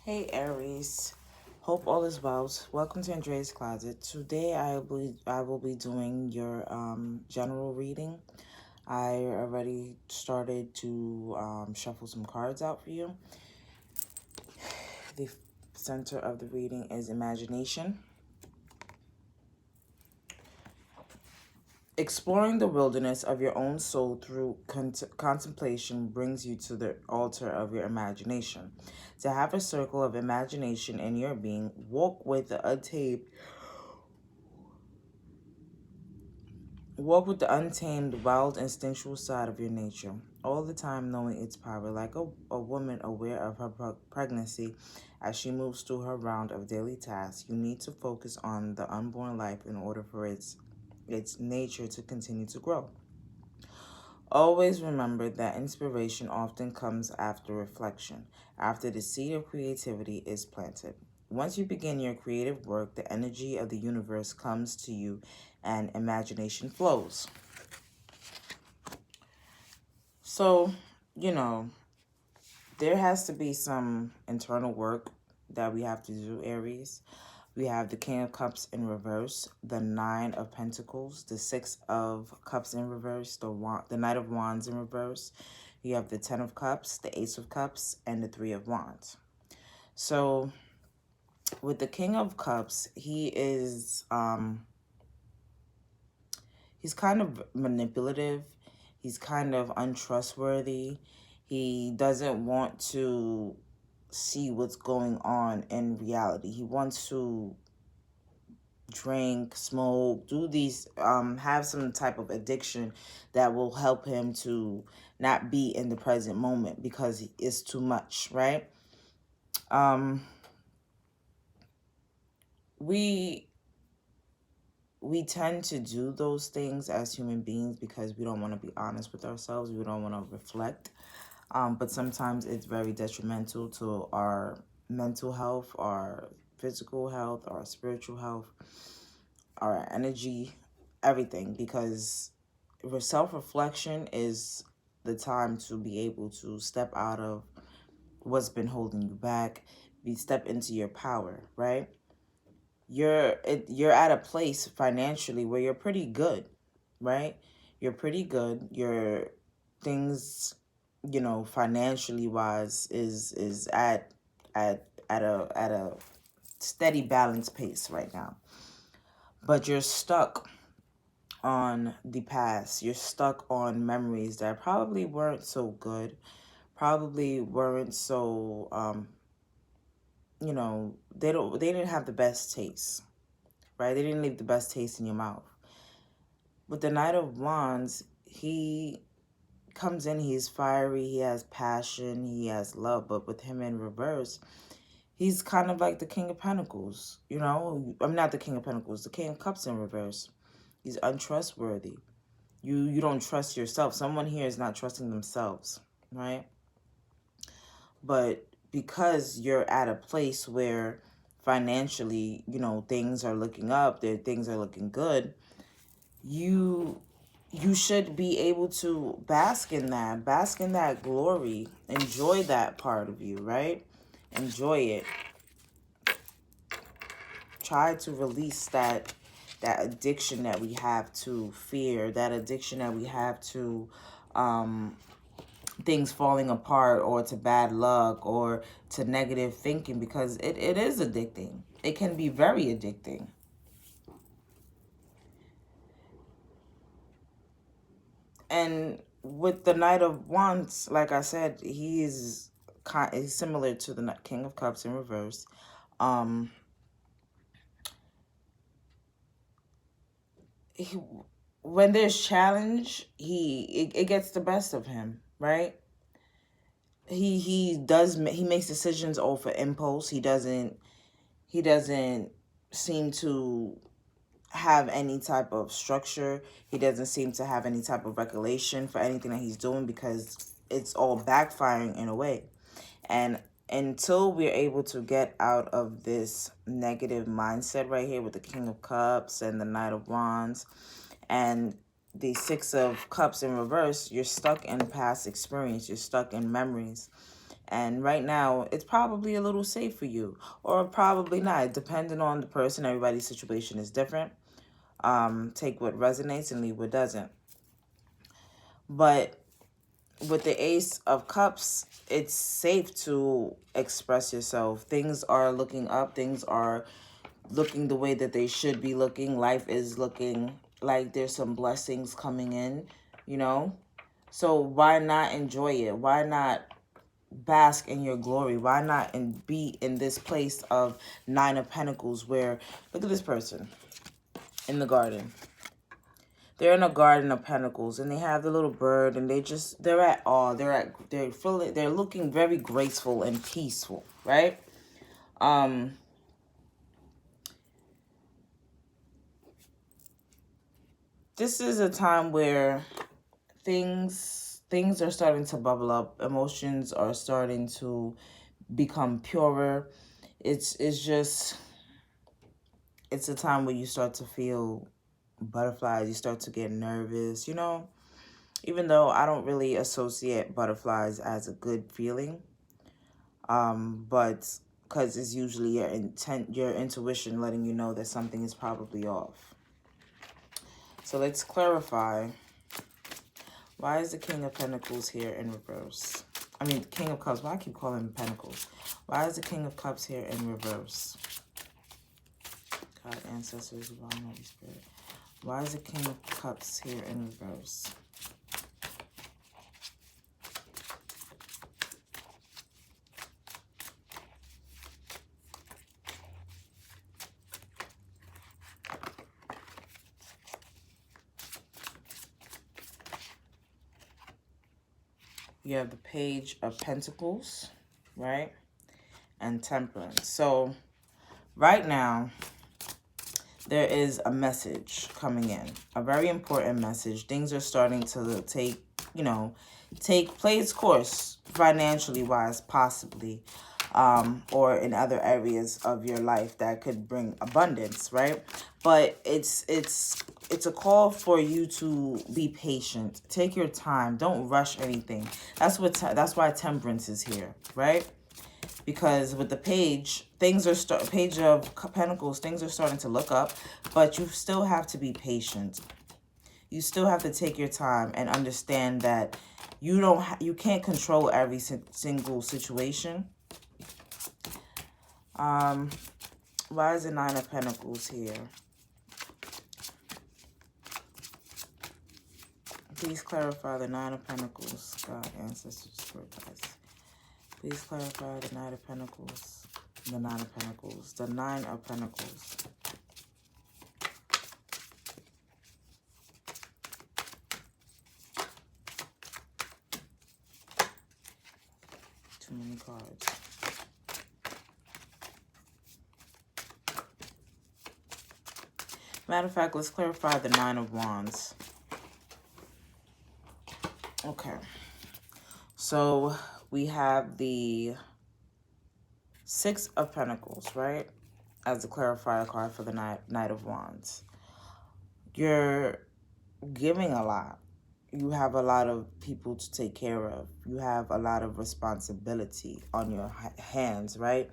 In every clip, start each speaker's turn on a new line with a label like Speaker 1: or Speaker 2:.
Speaker 1: Hey Aries, hope all is well. Welcome to Andrea's Closet. Today I will be doing your general reading. I already started to shuffle some cards out for you. The center of the reading is imagination. Exploring the wilderness of your own soul through contemplation brings you to the altar of your imagination. To have a circle of imagination in your being, walk with the untamed, wild, instinctual side of your nature, all the time knowing its power, like a woman aware of her pregnancy as she moves through her round of daily tasks. You need to focus on the unborn life in order for its nature to continue to grow. Always remember that inspiration often comes after reflection, after the seed of creativity is planted. Once you begin your creative work, the energy of the universe comes to you and imagination flows. So, there has to be some internal work that we have to do, Aries. We have the King of Cups in reverse, the Nine of Pentacles, the Six of Cups in reverse, the Knight of Wands in reverse. You have the Ten of Cups, the Ace of Cups, and the Three of Wands. So with the King of Cups, he's kind of manipulative. He's kind of untrustworthy. He doesn't want to see what's going on in reality. He wants to drink, smoke, do these, have some type of addiction that will help him to not be in the present moment because it's too much, right? We tend to do those things as human beings because we don't want to be honest with ourselves. We don't want to reflect. But sometimes it's very detrimental to our mental health, our physical health, our spiritual health, our energy, everything, because self-reflection is the time to be able to step out of what's been holding you back, step into your power, right? You're at a place financially where you're pretty good, right? You're pretty good. Your things, financially wise is at a steady balance pace right now. But you're stuck on the past. You're stuck on memories that probably weren't so good, probably weren't so they didn't have the best taste, right? They didn't leave the best taste in your mouth. With the Knight of Wands, he comes in, he's fiery, he has passion, he has love, but with him in reverse, he's kind of like the King of Pentacles, I'm not the King of Pentacles, the King of Cups in reverse. He's untrustworthy. You don't trust yourself. Someone here is not trusting themselves, right? But because you're at a place where financially, things are looking up, things are looking good, you should be able to bask in that glory, enjoy that part of you, right? Enjoy it. Try to release that addiction that we have to fear, that addiction that we have to things falling apart, or to bad luck, or to negative thinking, because it is addicting. It can be very addicting. And with the Knight of Wands, like I said, he's similar to the King of Cups in reverse. When there's challenge, it gets the best of him, right? He makes decisions over impulse. He doesn't seem to have any type of structure. He doesn't seem to have any type of recollection for anything that he's doing, because it's all backfiring in a way. And until we're able to get out of this negative mindset right here with the King of Cups and the Knight of Wands and the Six of Cups in reverse, you're stuck in past experience. You're stuck in memories. And right now, it's probably a little safe for you, or probably not, depending on the person. Everybody's situation is different. Take what resonates and leave what doesn't. But with the Ace of Cups, it's safe to express yourself. Things are looking up. Things are looking the way that they should be looking. Life is looking like there's some blessings coming in, you know? So why not enjoy it? Why not bask in your glory? Why not be in this place of Nine of Pentacles where, look at this person in the garden. They're in a garden of pentacles, and they have the little bird, and they're at awe. They're looking very graceful and peaceful, right? This is a time where things are starting to bubble up. Emotions are starting to become purer. It's a time where you start to feel butterflies. You start to get nervous, you know? Even though I don't really associate butterflies as a good feeling. But because it's usually your intuition letting you know that something is probably off. So let's clarify. Why is the King of Pentacles here in reverse? I mean, King of Cups. Why I keep calling him Pentacles? Why is the King of Cups here in reverse? God, ancestors, divine, Holy Spirit. Why is the King of Cups here in reverse? You have the Page of Pentacles, right? And Temperance. So right now, there is a message coming in. A very important message. Things are starting to take play its course financially wise, possibly. Or in other areas of your life that could bring abundance, right? But it's a call for you to be patient. Take your time. Don't rush anything. That's why Temperance is here, right? Because with the Page, Page of Pentacles, things are starting to look up, but you still have to be patient. You still have to take your time and understand that you can't control every single situation. Why is the Nine of Pentacles here? Please clarify the Nine of Pentacles. God, ancestors, spirit guides. Please clarify the Nine of Pentacles. The Nine of Pentacles. The Nine of Pentacles. Too many cards. Matter of fact, let's clarify the Nine of Wands. Okay. So we have the Six of Pentacles, right? As a clarifier card for the Knight of Wands. You're giving a lot. You have a lot of people to take care of. You have a lot of responsibility on your hands, right?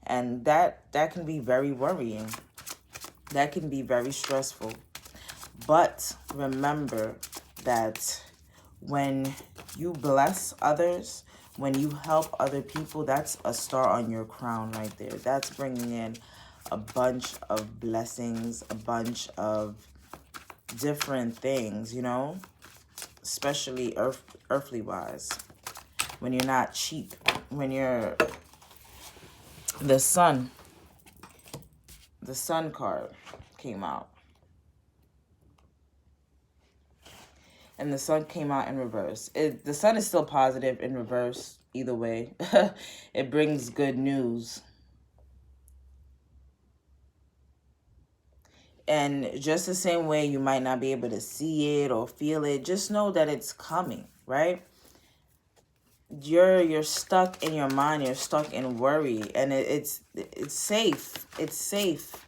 Speaker 1: And that can be very worrying. That can be very stressful. But remember that when you bless others, when you help other people, that's a star on your crown right there. That's bringing in a bunch of blessings, a bunch of different things, you know, especially earthly wise. When you're not cheap, when you're the sun card came out. And the sun came out in reverse. The sun is still positive in reverse either way. It brings good news. And just the same way you might not be able to see it or feel it, just know that it's coming, right? You're stuck in your mind, you're stuck in worry, and it's safe. It's safe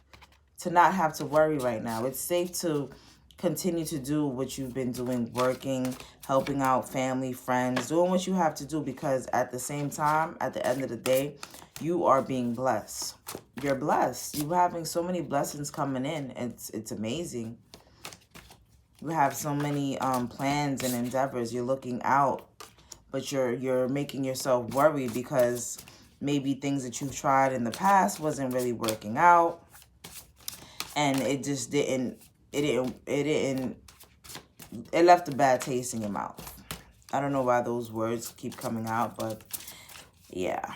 Speaker 1: to not have to worry right now. It's safe to continue to do what you've been doing, working, helping out family, friends, doing what you have to do, because at the same time, at the end of the day, you are being blessed. You're blessed. You're having so many blessings coming in. It's amazing. You have so many plans and endeavors. You're looking out, but you're making yourself worry because maybe things that you've tried in the past wasn't really working out, and it just didn't. It left a bad taste in your mouth. I don't know why those words keep coming out, but yeah.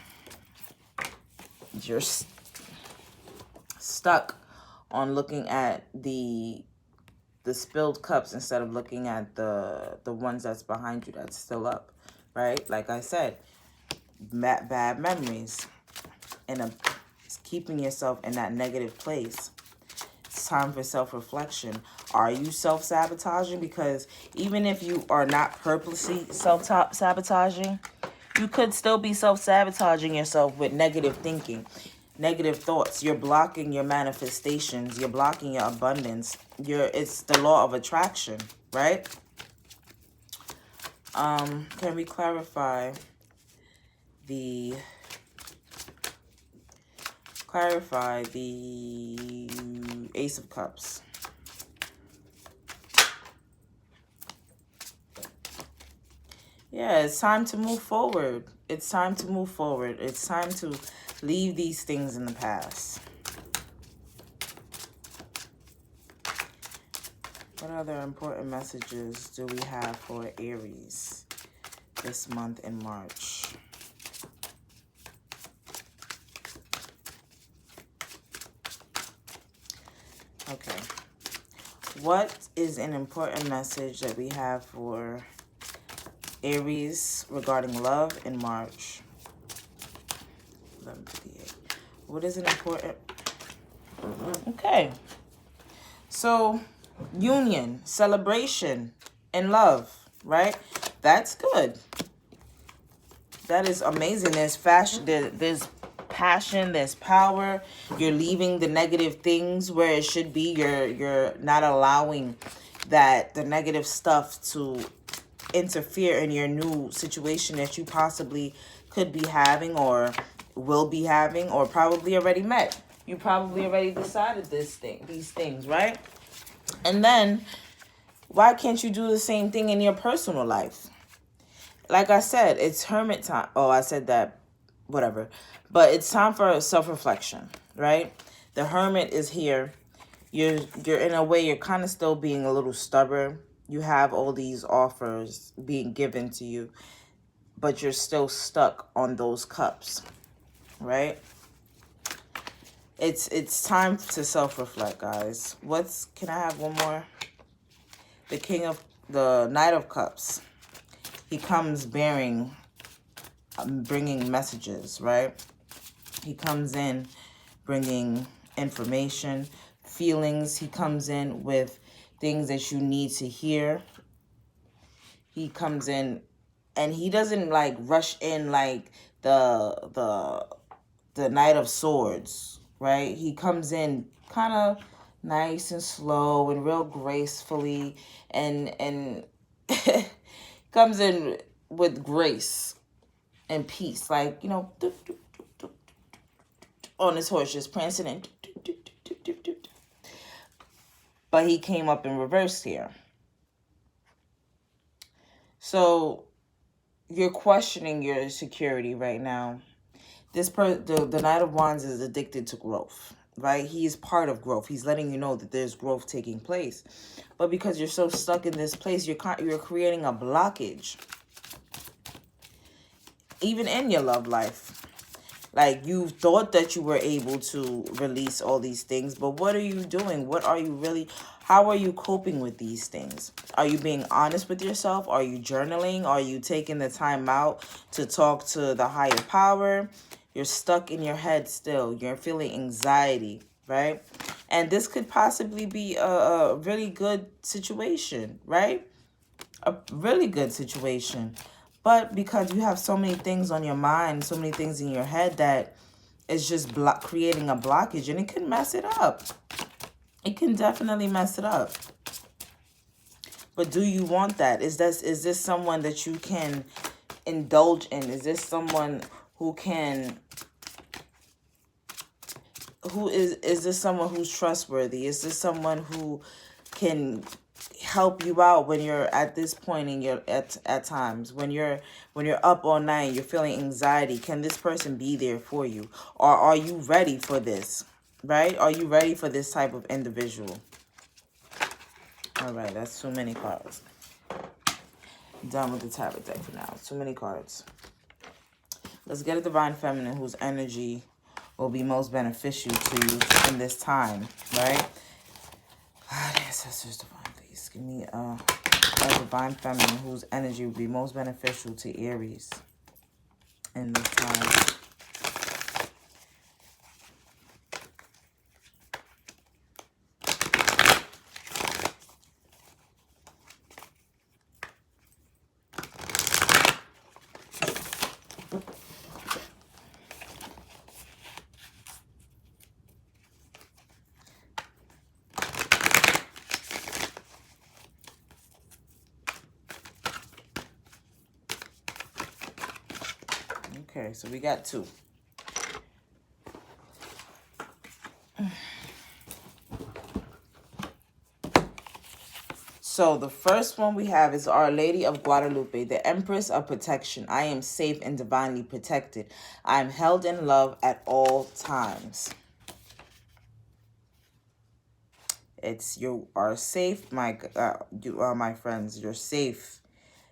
Speaker 1: You're stuck on looking at the spilled cups instead of looking at the ones that's behind you that's still up, right? Like I said, bad memories, and keeping yourself in that negative place. It's time for self-reflection. Are you self-sabotaging? Because even if you are not purposely self-sabotaging, you could still be self-sabotaging yourself with negative thinking, negative thoughts. You're blocking your manifestations. You're blocking your abundance. It's the law of attraction, right? Can we clarify the Ace of Cups? Yeah, it's time to move forward. It's time to move forward. It's time to leave these things in the past. What other important messages do we have for Aries this month in March? Okay. What is an important message that we have for Aries regarding love in March? 11:58. What is an important... Okay. So, union, celebration, and love, right? That's good. That is amazing. There's there's passion, there's power. You're leaving the negative things where it should be. You're not allowing the negative stuff to interfere in your new situation that you possibly could be having, or will be having, or probably already met. You probably already decided these things, right? And then, why can't you do the same thing in your personal life? Like I said, it's hermit time. Oh, I said that, whatever. But it's time for self-reflection, right? The hermit is here. You're in a way, you're kind of still being a little stubborn. You have all these offers being given to you, but you're still stuck on those cups, right? It's time to self-reflect, guys. Can I have one more? The Knight of Cups. He comes bringing messages, right? He comes in bringing information, feelings. He comes in with things that you need to hear. He comes in, and he doesn't like rush in like the Knight of Swords, right? He comes in kind of nice and slow and real gracefully, and comes in with grace and peace, like, you know, on his horse, just prancing and but he came up in reverse here. So you're questioning your security right now. The Knight of Wands is addicted to growth, right? He is part of growth. He's letting you know that there's growth taking place. But because you're so stuck in this place, you're creating a blockage. Even in your love life. Like, you thought that you were able to release all these things, but what are you doing? How are you coping with these things? Are you being honest with yourself? Are you journaling? Are you taking the time out to talk to the higher power? You're stuck in your head still. You're feeling anxiety, right? And this could possibly be a really good situation, right? A really good situation. But because you have so many things on your mind, so many things in your head, that it's just creating a blockage, and it can mess it up. It can definitely mess it up. But do you want that? Is this someone that you can indulge in? Is this someone who can, is this someone who's trustworthy? Is this someone who can help you out when you're at this point in your at times when you're up all night, you're feeling anxiety? Can this person be there for you? Or are you ready for this? Right? Are you ready for this type of individual? All right, that's too many cards. Done with the tarot deck for now. Too many cards. Let's get a divine feminine whose energy will be most beneficial to you in this time, right? Ancestors divine, please give me a divine feminine whose energy will be most beneficial to Aries in this time. Okay, so we got two. So the first one we have is Our Lady of Guadalupe, the Empress of Protection. I am safe and divinely protected. I am held in love at all times. It's you are safe, my friends. You're safe.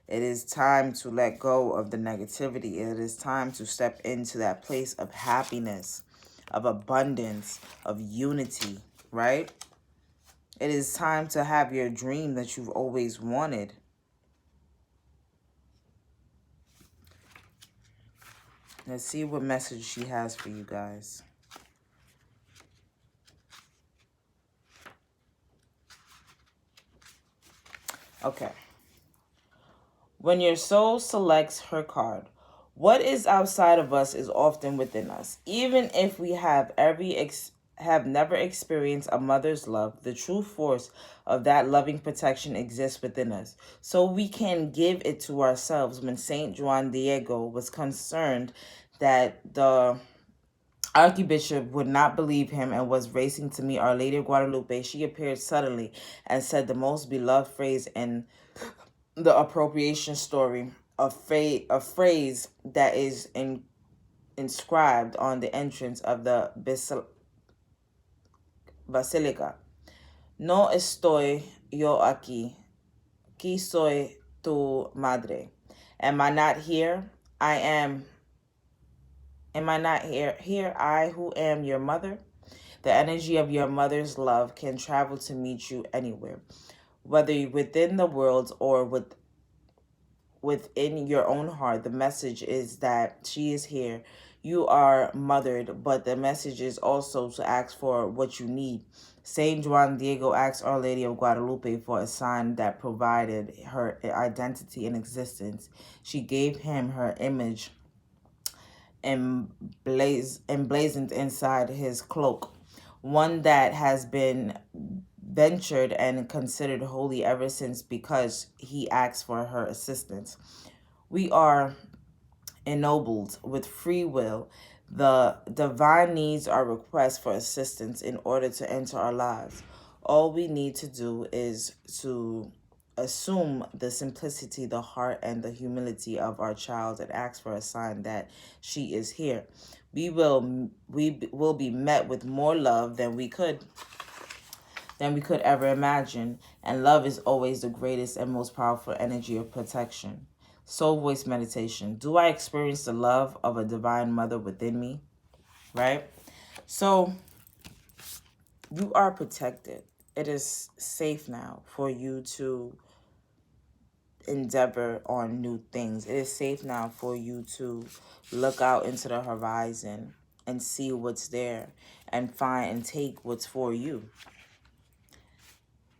Speaker 1: It is time to let go of the negativity. It is time to step into that place of happiness, of abundance, of unity, right? It is time to have your dream that you've always wanted. Let's see what message she has for you guys. Okay. When your soul selects her card, what is outside of us is often within us. Even if we have never experienced a mother's love, the true force of that loving protection exists within us. So we can give it to ourselves. When Saint Juan Diego was concerned that the Archbishop would not believe him and was racing to meet Our Lady of Guadalupe, she appeared suddenly and said the most beloved phrase in the appropriation story, a phrase that is inscribed on the entrance of the basilica. No estoy yo aquí. Qui soy tu madre? Am I not here? Am I not here? Here, I who am your mother. The energy of your mother's love can travel to meet you anywhere, whether within the world or within your own heart. The message is that she is here. You are mothered, but the message is also to ask for what you need. Saint Juan Diego asked Our Lady of Guadalupe for a sign that provided her identity and existence. She gave him her image emblazoned inside his cloak, one that has been ventured and considered holy ever since, because he asked for her assistance. We are ennobled with free will. The divine needs our request for assistance in order to enter our lives. All we need to do is to assume the simplicity, the heart, and the humility of our child and ask for a sign that she is here. We will be met with more love than we could ever imagine, and love is always the greatest and most powerful energy of protection. Soul voice meditation. Do I experience the love of a divine mother within me? Right? So you are protected. It is safe now for you to endeavor on new things. It is safe now for you to look out into the horizon and see what's there and find and take what's for you.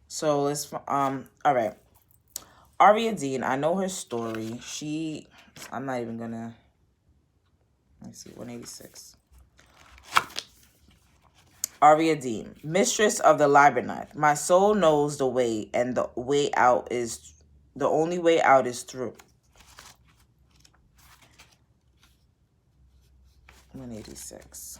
Speaker 1: So let's all right. Aria Dean, I know her story. I'm not even gonna, let's see, 186. Ariadne, mistress of the labyrinth, my soul knows the way, and the only way out is through. 186.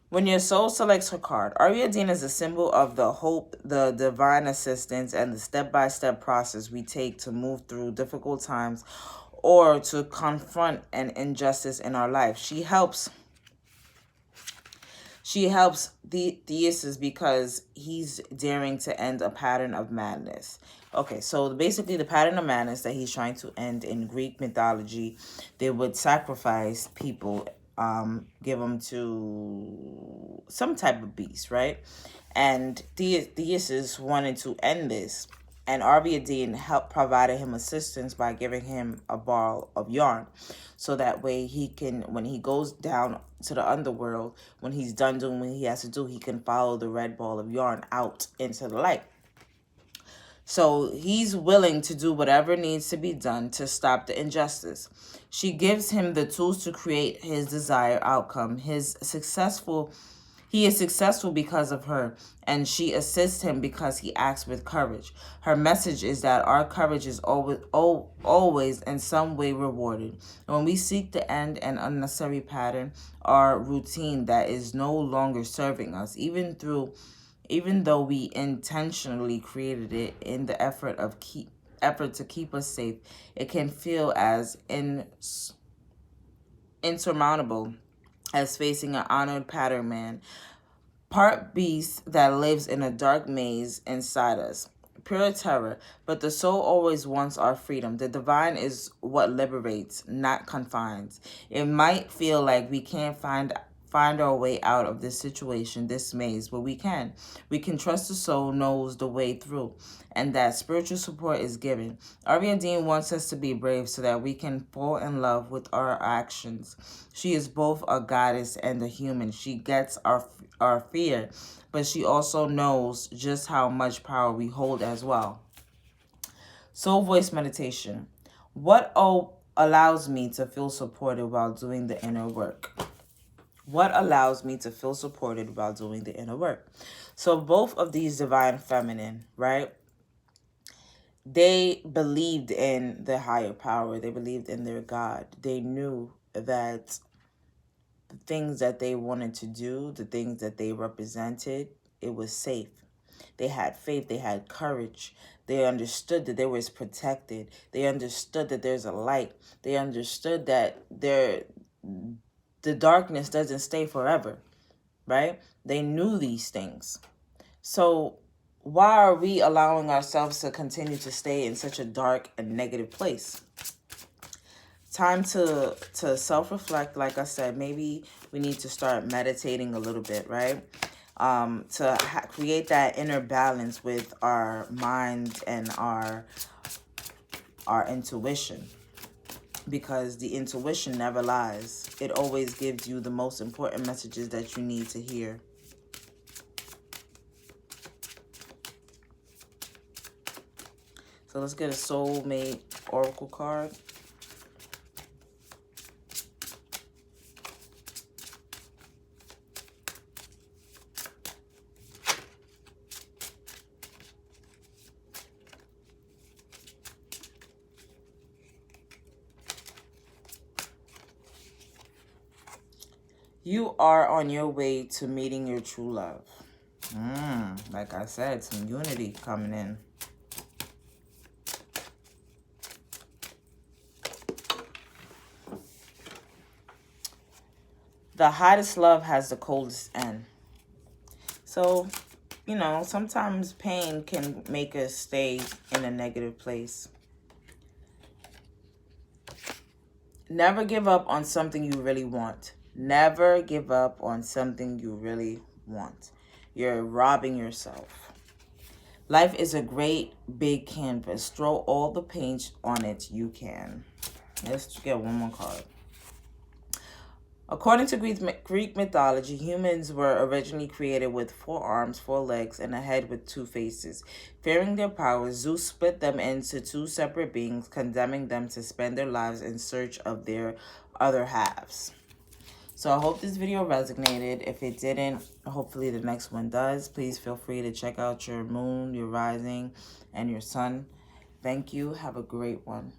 Speaker 1: When your soul selects her card, Ariadne is a symbol of the hope, the divine assistance, and the step-by-step process we take to move through difficult times or to confront an injustice in our life. She helps the Theseus because he's daring to end a pattern of madness. Okay, so basically the pattern of madness that he's trying to end in Greek mythology, they would sacrifice people, give them to some type of beast, right? And Theseus wanted to end this. And Ariadne provided him assistance by giving him a ball of yarn. So that way he can, when he goes down to the underworld, when he's done doing what he has to do, he can follow the red ball of yarn out into the light. So he's willing to do whatever needs to be done to stop the injustice. She gives him the tools to create his desired outcome. He is successful because of her, and she assists him because he acts with courage. Her message is that our courage is always in some way rewarded. When we seek to end an unnecessary pattern or routine that is no longer serving us, even though we intentionally created it in the effort to keep us safe, it can feel as insurmountable as facing an honored pattern man, part beast that lives in a dark maze inside us. Pure terror, but the soul always wants our freedom. The divine is what liberates, not confines. It might feel like we can't find our way out of this situation, this maze, but we can. We can trust the soul knows the way through, and that spiritual support is given. Ariadne wants us to be brave so that we can fall in love with our actions. She is both a goddess and a human. She gets our fear, but she also knows just how much power we hold as well. Soul voice meditation. What allows me to feel supported while doing the inner work? What allows me to feel supported while doing the inner work? So both of these divine feminine, right? They believed in the higher power. They believed in their God. They knew that the things that they wanted to do, the things that they represented, it was safe. They had faith. They had courage. They understood that they was protected. They understood that there's a light. They understood that the darkness doesn't stay forever, right? They knew these things. So why are we allowing ourselves to continue to stay in such a dark and negative place? Time to self-reflect. Like I said, maybe we need to start meditating a little bit, right? To create that inner balance with our mind and our intuition. Because the intuition never lies. It always gives you the most important messages that you need to hear. So let's get a Soulmate Oracle card. You are on your way to meeting your true love. Like I said, some unity coming in. The hottest love has the coldest end. So, you know, sometimes pain can make us stay in a negative place. Never give up on something you really want. Never give up on something you really want. You're robbing yourself. Life is a great big canvas. Throw all the paint on it you can. Let's get one more card. According to Greek mythology, humans were originally created with 4 arms, 4 legs, and a head with 2 faces. Fearing their powers, Zeus split them into 2 separate beings, condemning them to spend their lives in search of their other halves. So I hope this video resonated. If it didn't, hopefully the next one does. Please feel free to check out your moon, your rising, and your sun. Thank you. Have a great one.